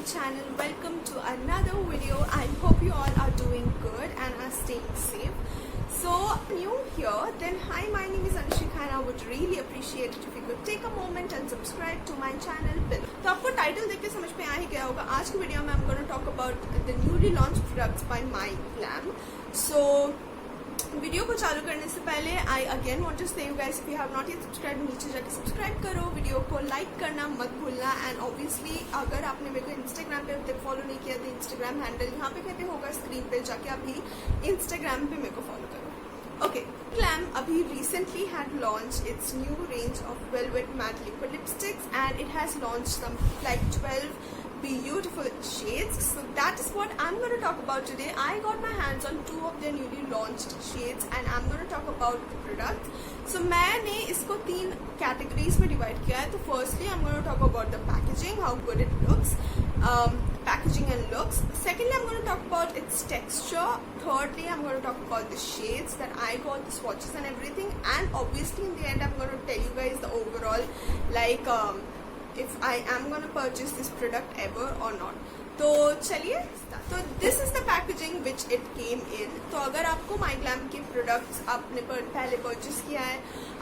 channel. Welcome to another video. I hope you all are doing good and are staying safe. So new here, then hi, my name is Anshika and I would really appreciate it if you could take a moment and subscribe to my channel below. तो आपको title देख के समझ में आ ही गया होगा. आज की वीडियो में I'm going to talk about the newly launched products by MyGlam. So video को चालू करने से पहले आई अगेन वांट टू से you guys, if you have not yet subscribe, नीचे जाके सब्सक्राइब करो, वीडियो को लाइक करना मत भूलना. एंड ऑब्वियसली अगर आपने मेरे को इंस्टाग्राम पे अब तक फॉलो नहीं किया तो इंस्टाग्राम हैंडल यहाँ पे कहते होगा स्क्रीन पे, जाके अभी इंस्टाग्राम पे मेरे को फॉलो करो. Okay, Glam abhi recently had launched its new range of velvet matte liquid lipsticks and it has launched some like 12 beautiful shades. So that is what I'm going to talk about today. I got my hands on 2 of their newly launched shades and I'm going to talk about the product. So मैंने इसको 3 categories में divide किया है. तो firstly I'm going to talk about the packaging, how good it looks. Packaging and looks. Secondly, I'm going to talk about its texture. Thirdly, I'm going to talk about the shades that I got, the swatches and everything. And obviously, in the end, I'm going to tell you guys the overall, like, if I am going to purchase this product ever or not. तो चलिए, तो this is the packaging which it came in. तो अगर आपको MyGlam के products आपने पहले purchase किया है,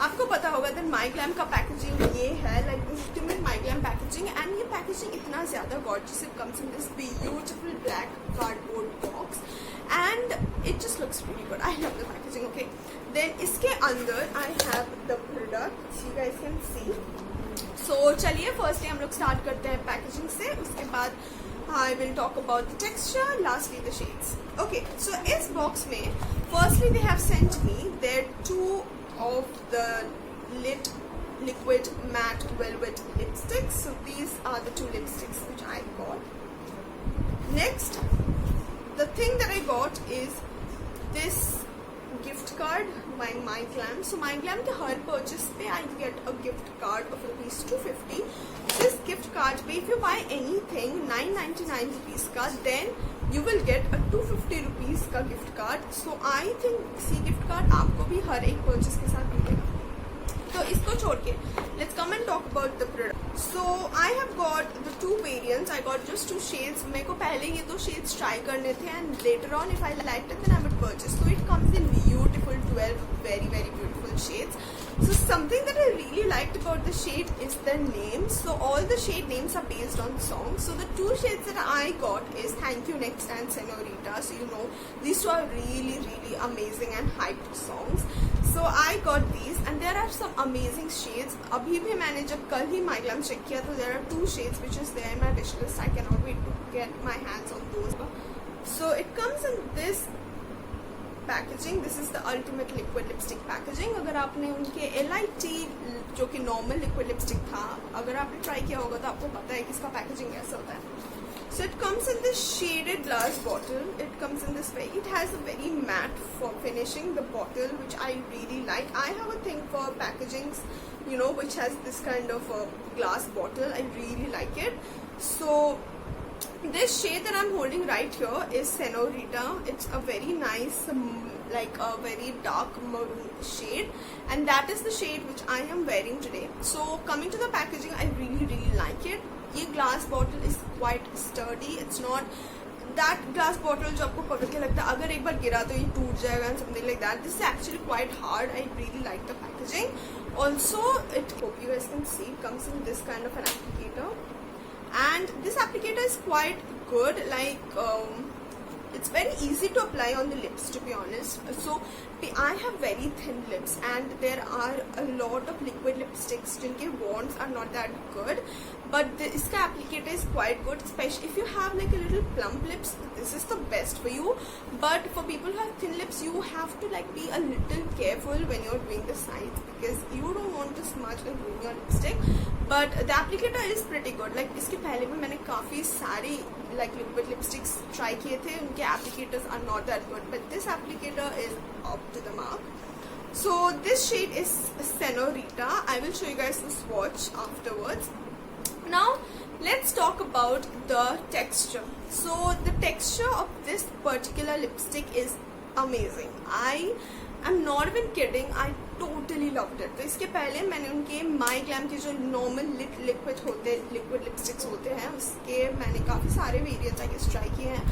आपको पता होगा दैट MyGlam का पैकेजिंग ये है, like this ultimate MyGlam packaging. And ये पैकेजिंग इतना ज्यादा gorgeous, it comes in this beautiful black cardboard box and it just looks really good. I love the packaging. Okay, then इसके अंदर I have the product, you guys can see. So चलिए, firstly हम लोग start करते हैं packaging से, उसके बाद I will talk about the texture, lastly the shades. Okay, so इस box में firstly they have sent me their 2 of the liquid matte velvet lipsticks. So these are the 2 lipsticks which I got. Next, the thing that I got is this gift card by MyGlam. So MyGlam के हर purchase पे I get a gift card of rupees 250. This gift card पे if you buy anything 999 rupees का, then you will get a 250 rupees का gift card. So I think C gift card आपको भी हर एक purchase के साथ मिलेगा. तो इसको छोड़ के let's come and talk about the product. So I have got the 2 variants. I got just 2 shades. मेरे को पहले ये 2 shades try करने थे and later on if I liked it then I would purchase. So it comes in beautiful 12 very beautiful shades. So something that I really liked about the shade is the names. So all the shade names are based on songs. So the 2 shades that I got is Thank You Next and Senorita. So you know these 2 are really amazing and hyped songs. So I got these and there are some amazing shades. अभी भी मैंने जब कल ही MyGlam check किया तो there are 2 shades which is there in my wish list. I cannot wait to get my hands on those. So it comes in this packaging. This is the ultimate liquid lipstick packaging. अगर आपने उनके LIT जो कि normal liquid lipstick था, अगर आपने try किया होगा तो आपको पता है कि इसका पैकेजिंग कैसा होता है. So it comes in this shaded glass bottle. It comes in this way. It has a very matte for finishing the bottle, which I really like. I have a thing for packagings, you know, which has this kind of a glass bottle. I really like it. So this shade that I'm holding right here is Senorita. It's a very nice, like a very dark maroon shade, and that is the shade which I am wearing today. So coming to the packaging, I really like it. ये glass bottle is quite sturdy. It's not that glass bottle जो आपको पकड़ के लगता है अगर एक बार गिरा तो ये टूट जाएगा and something like that. This is actually quite hard. I really like the packaging. Also, it, hope you guys can see, it comes in this kind of an applicator. And this applicator is quite good, like it's very easy to apply on the lips, to be honest. So I have very thin lips and there are a lot of liquid lipsticks जिनके wands are not that good, but इसका applicator is quite good, especially if you have like a little plump lips. This is the best for you, but for people who have thin lips you have to like be a little careful when you're doing the sides because you don't want to smudge and ruin your lipstick. But the applicator is pretty good. Like इसके पहले भी मैंने काफ़ी सारी like liquid lipsticks try किए थे, उनके applicators are not that good, but this applicator is up to the mark. So this shade is Senorita. I will show you guys the swatch afterwards. Now let's talk about the texture. So the texture of this particular lipstick is amazing. I am not even kidding. I totally totally loved it. तो इसके पहले मैंने उनके माई glam के जो normal liquid lipsticks होते हैं उसके मैंने काफ़ी सारे वेरिएंट्स आई गेस ट्राई किए हैं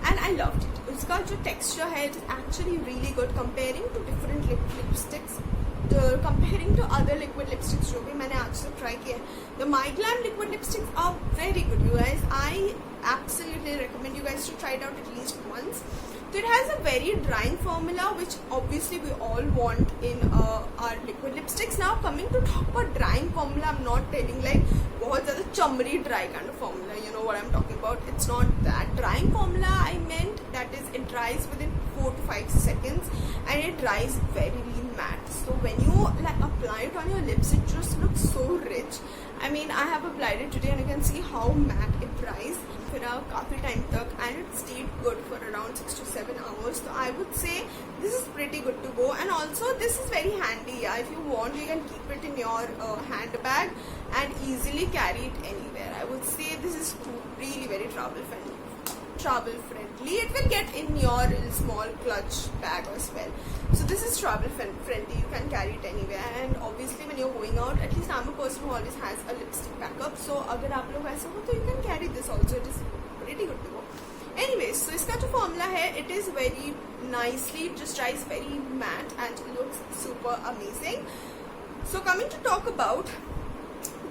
एंड आई लव्ड इट। उसका जो टेक्सचर है it is actually really good comparing to different lipsticks, comparing to other liquid lipsticks जो भी मैंने आज तक ट्राई किया है। The My Glam liquid lipsticks are very good, you guys. I absolutely recommend you guys to try it out at least once. So it has a very drying formula which obviously we all want in our liquid lipsticks. Now coming to talk about drying formula, I'm not telling like बहुत ज़्यादा चमड़ी dry kind of formula, you know what I'm talking about. It's not that drying formula I meant, that is it dries within 4 to 5 seconds and it dries very matte. So when you like apply it on your lips, it just looks so rich. I mean, I have applied it today and you can see how matte it dries फिर काफ़ी time तक and it stayed good for around 6 to 7 hours. So I would say this is pretty good to go, and also this is very handy. Yeah, if you want, you can keep it in your handbag and easily carry it anywhere. I would say this is really very travel friendly. It will get in your small clutch bag as well. So this is travel friendly. You can carry it anywhere, and obviously when you're going out, at least I'm a person who always has a lipstick backup. So अगर आप लोग ऐसा हो तो you can carry this also. It is pretty good to go. Anyways, so इसका जो formula है, it is very nicely, it just dries very matte and looks super amazing. So coming to talk about,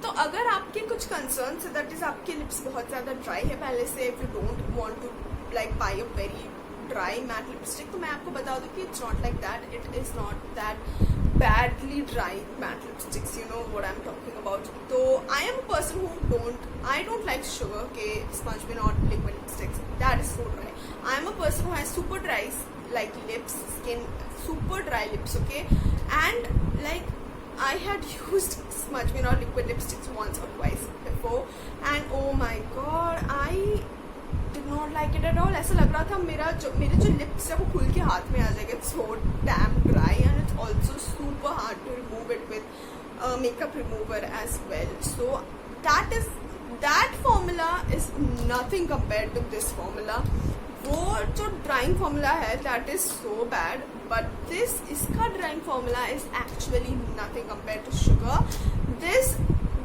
तो अगर आपके कुछ concerns है that is आपके lips बहुत ज़्यादा ड्राई है पहले से, if you don't want to like buy a very dry matte lipstick, तो मैं आपको बता दूं कि it's not like that. It is not that badly dry matte lipsticks, you know what I'm talking about. So I am a person who don't like sugar, okay, sponge me not liquid lipsticks, that is so dry. I am a person who has super dry like lips, skin, super dry lips, okay, and like I had used smudge me not liquid lipsticks once or twice before and oh my god, I did not like it at all. ऐसा लग रहा था मेरे जो lips है वो खुल के हाथ में आ जाएगा. It's so damn dry and it's also super hard to remove it with makeup remover as well. So that formula is nothing compared to this formula. वो जो drying formula है that is so bad, but इसका drying formula is actually nothing compared to sugar. This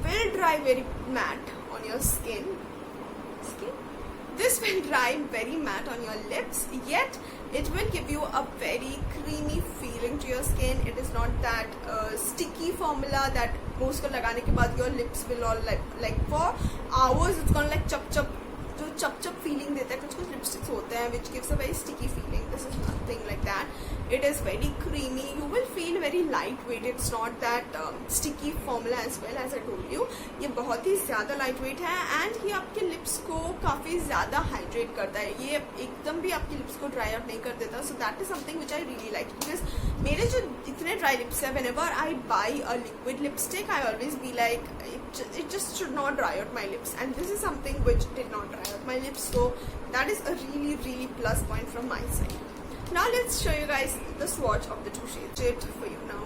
will dry very matte on your skin. This will dry very matte on your lips, yet it will give you a very creamy feeling to your skin. It is not that sticky formula that वो उसको लगाने के बाद your lips will all like for hours it's gonna like चप जो चप feeling देता है. कुछ लिपस्टिक्स होते हैं which gives a very sticky feeling. This is nothing like that. It is very creamy. You will feel very lightweight. It's not that sticky formula as well as I told you. ये बहुत ही ज़्यादा lightweight है and ये आपके lips को काफ़ी ज़्यादा hydrate करता है. ये एकदम भी आपके lips को dry out नहीं कर देता. So that is something which I really like because मेरे जो इतने dry lips है, whenever I buy a liquid lipstick, I always be like it just should not dry out my lips, and this is something which did not dry out my lips. So that is a really plus point from my side. Now let's show you guys the swatch of the two shades. It for you now.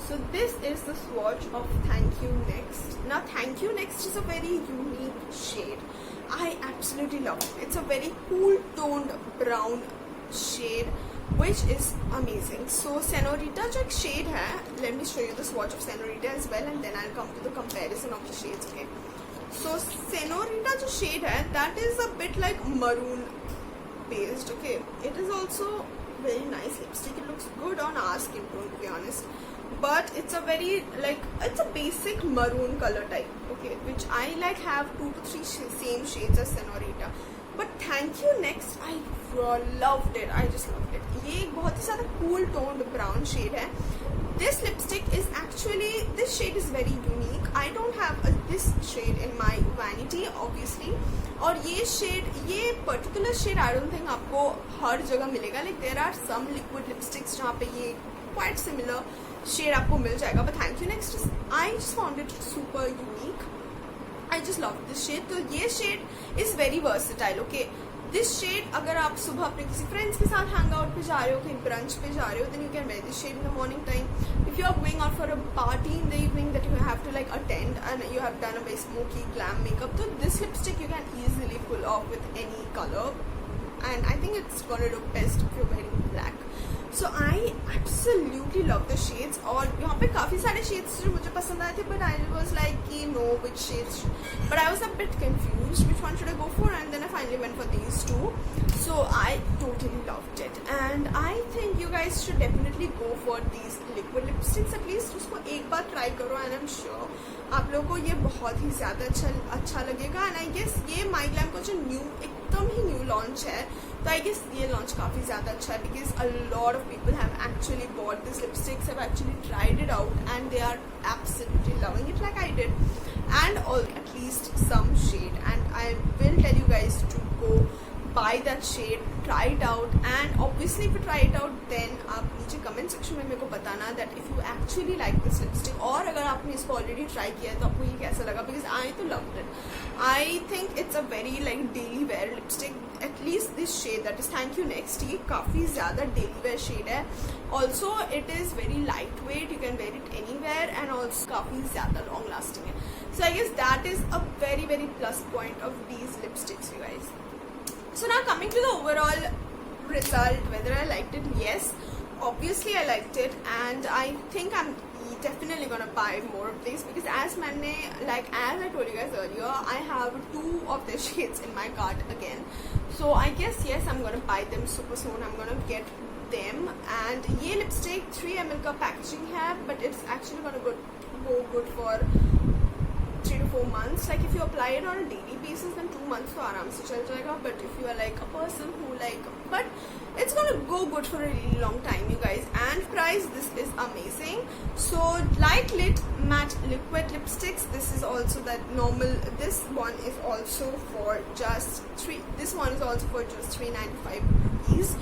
So this is the swatch of Thank You Next. Now Thank You Next is a very unique shade. I absolutely love it. It's a very cool toned brown shade which is amazing. So Senorita जो एक shade है, let me show you the swatch of Senorita as well and then I'll come to the comparison of the shades. Okay, so Senorita जो shade है, that is a bit like maroon based. Okay, it is also very nice lipstick. It looks good on our skin tone to be honest, but it's a very like it's a basic maroon color type. Okay, which I like have 2 to 3 same shades as Senorita. But Thank You Next, I loved it. I just loved it. ये एक बहुत ही ज़्यादा cool toned brown shade है. This lipstick is actually, this shade is very unique. I don't have this shade in my vanity obviously. और ये particular shade I don't think आपको हर जगह मिलेगा. Like there are some liquid lipsticks जहाँ पे ये quite similar shade आपको मिल जाएगा. But Thank You Next, I just found it super unique. I just love this shade. तो ये shade is very versatile. Okay, this shade अगर आप सुबह अपने किसी friends के साथ hang out पे जा रहे हो, कहीं brunch पे जा रहे हो, then you can wear this shade in the morning time. If you are going out for a party in the evening that you have to like attend and you have done a very smoky glam makeup, so this lipstick you can easily pull off with any color. and I think it's gonna look best if you're wearing black. So I absolutely love the shades, और यहाँ पे काफ़ी सारे shades जो मुझे पसंद आए थे, but I was like कि no which shades, but I was a bit confused which one should I go for, and then I finally went for these two. So I totally loved it, and I think you guys should definitely go for these liquid lipsticks. At least उसको एक बार try करो, and I'm sure आप लोगों को ये बहुत ही ज़्यादा अच्छा लगेगा. एंड आई गेस ये माई ग्लैम का जो एकदम ही न्यू लॉन्च है, तो आई गेस ये लॉन्च काफ़ी ज़्यादा अच्छा है, because a lot of people have actually bought this lipsticks, have actually tried it out, and they are absolutely loving it like I did, and all at least some shade, and I will tell you guys to go buy that shade, try it out, and obviously if you try it out then आप नीचे comment section में मेरे को बताना that if you actually like this lipstick, और अगर आपने इसको already try किया है तो आपको ये कैसा लगा, because I तो loved it. I think it's a very like daily wear lipstick, at least this shade that is Thank You Next, ये काफ़ी ज़्यादा daily wear shade है. Also it is very lightweight, you can wear it anywhere, and also काफ़ी ज़्यादा long lasting है. So I guess that is a very very plus point of these lipsticks, you guys. So now coming to the overall result, whether I liked it, yes, obviously I liked it, and I think I'm definitely gonna buy more of these, because as I told you guys earlier, I have 2 of the shades in my cart again. So I guess yes, I'm gonna buy them super soon. I'm gonna get them, and ये lipstick 3 ml का packaging है, but it's actually gonna go good for 3 to 4 months. Like if you apply it on a daily basis, then 2 months तो आराम से चल जाएगा. But if you are like a person who but it's gonna go good for a really long time, you guys. And price, this is amazing. So light lit matte liquid lipsticks, this is also that normal. This one is also for just this one is also for just 395 rupees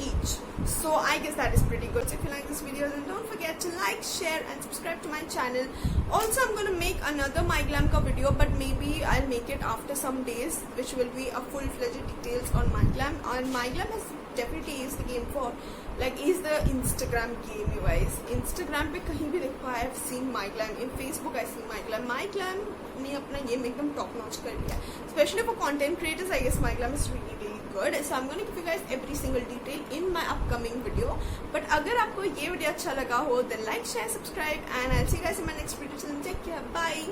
each. So I guess that is pretty good. So if you like this video, then don't forget to like, share, and subscribe to my channel. Also, I'm gonna make another My Glam ka video, but maybe I'll make it after some days, which will be a full-fledged details on My Glam. And My Glam has definitely is the game for is the Instagram game, you guys. Instagram पे कहीं भी देखो, I have seen My Glam. In Facebook, I see My Glam. My Glam ने अपना game एकदम top notch कर लिया. Especially for content creators, I guess My Glam is really good. So I'm going to give you guys every single detail in my upcoming video. But अगर आपको ये video अच्छा लगा हो, then like, share, subscribe, and I'll see you guys in my next video. Till then, take care. Bye.